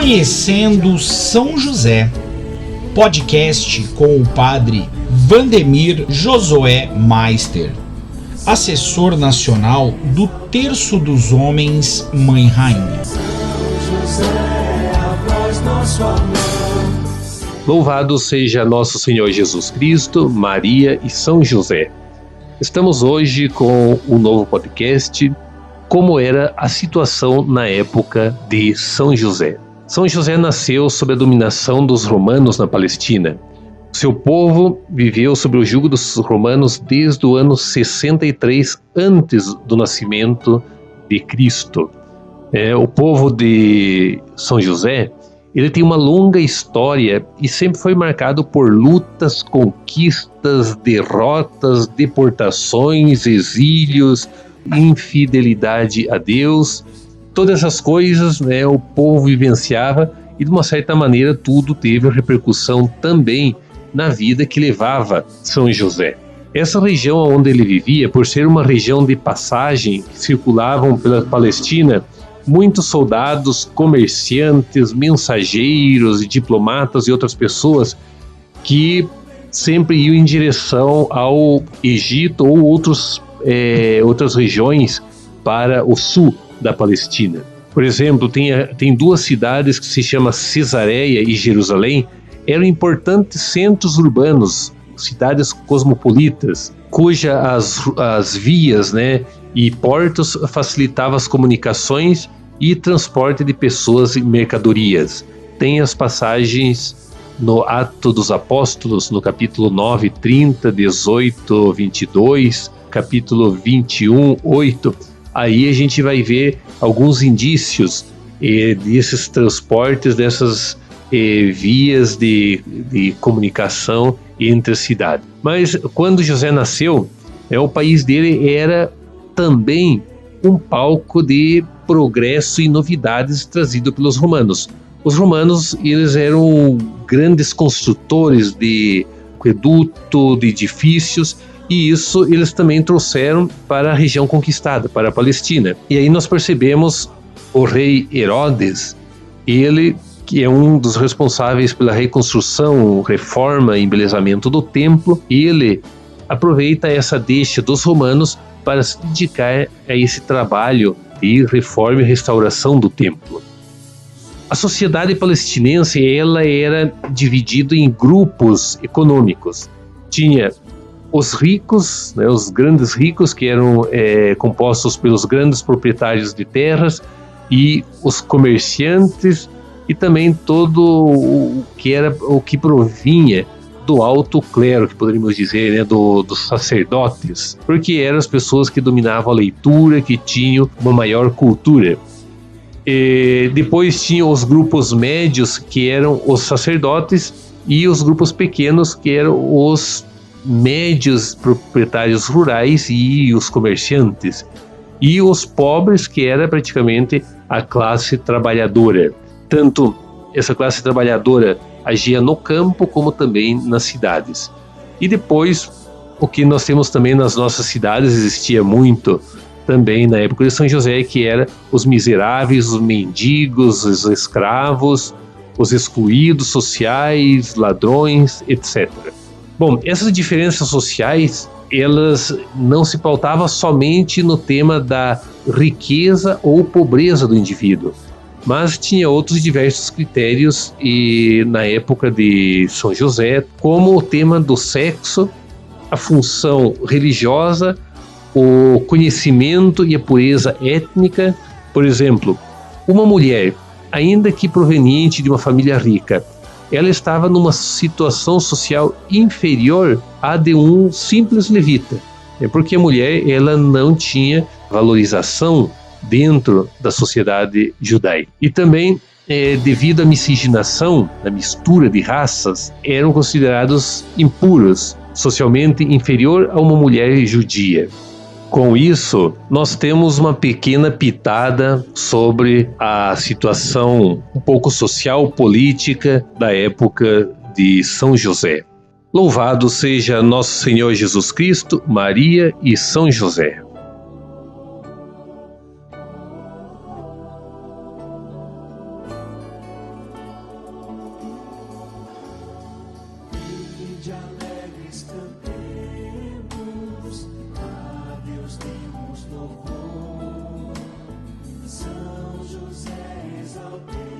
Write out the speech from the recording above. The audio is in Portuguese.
Conhecendo São José, podcast com o padre Vandemir Josué Meister, assessor nacional do Terço dos Homens Mãe Rainha. Louvado seja nosso Senhor Jesus Cristo, Maria e São José. Estamos hoje com um novo podcast, como era a situação na época de São José. São José nasceu sob a dominação dos romanos na Palestina. Seu povo viveu sob o jugo dos romanos desde o ano 63 antes do nascimento de Cristo. O povo de São José, ele tem uma longa história e sempre foi marcado por lutas, conquistas, derrotas, deportações, exílios, infidelidade a Deus. Todas essas coisas, o povo vivenciava e de uma certa maneira tudo teve repercussão também na vida que levava São José. Essa região onde ele vivia, por ser uma região de passagem, que circulavam pela Palestina muitos soldados, comerciantes, mensageiros, diplomatas e outras pessoas que sempre iam em direção ao Egito ou outras regiões para o sul da Palestina. Por exemplo, tem duas cidades que se chamam Cesareia e Jerusalém, eram importantes centros urbanos, cidades cosmopolitas, cujas as vias e portos facilitavam as comunicações e transporte de pessoas e mercadorias. Tem as passagens no Ato dos Apóstolos, no capítulo 9, 30, 18, 22, capítulo 21, 8. Aí a gente vai ver alguns indícios desses transportes, dessas vias de comunicação entre as cidades. Mas quando José nasceu, o país dele era também um palco de progresso e novidades trazido pelos romanos. Os romanos, eles eram grandes construtores de aqueduto, de edifícios, e isso eles também trouxeram para a região conquistada, para a Palestina. E aí nós percebemos o rei Herodes, ele que é um dos responsáveis pela reconstrução, reforma e embelezamento do templo, ele aproveita essa deixa dos romanos para se dedicar a esse trabalho de reforma e restauração do templo. A sociedade palestinense, ela era dividida em grupos econômicos. Tinha os ricos, os grandes ricos, que eram compostos pelos grandes proprietários de terras, e os comerciantes, e também todo o que provinha do alto clero, que poderíamos dizer, dos sacerdotes, porque eram as pessoas que dominavam a leitura, que tinham uma maior cultura. E depois tinham os grupos médios, que eram os sacerdotes, e os grupos pequenos, que eram os médios proprietários rurais e os comerciantes, e os pobres, que era praticamente a classe trabalhadora. Tanto essa classe trabalhadora agia no campo como também nas cidades. E depois, o que nós temos também nas nossas cidades, existia muito também na época de São José, que era os miseráveis, os mendigos, os escravos, os excluídos sociais, ladrões, etc. Bom, essas diferenças sociais, elas não se pautavam somente no tema da riqueza ou pobreza do indivíduo, mas tinha outros diversos critérios na época de São José, como o tema do sexo, a função religiosa, o conhecimento e a pureza étnica. Por exemplo, uma mulher, ainda que proveniente de uma família rica, ela estava numa situação social inferior à de um simples levita, porque a mulher, ela não tinha valorização dentro da sociedade judaica. E também, devido à miscigenação, à mistura de raças, eram considerados impuros, socialmente inferior a uma mulher judia. Com isso, nós temos uma pequena pitada sobre a situação um pouco social, política da época de São José. Louvado seja nosso Senhor Jesus Cristo, Maria e São José. de alegres cantemos, a Deus demos louvor. São José, exaltemos.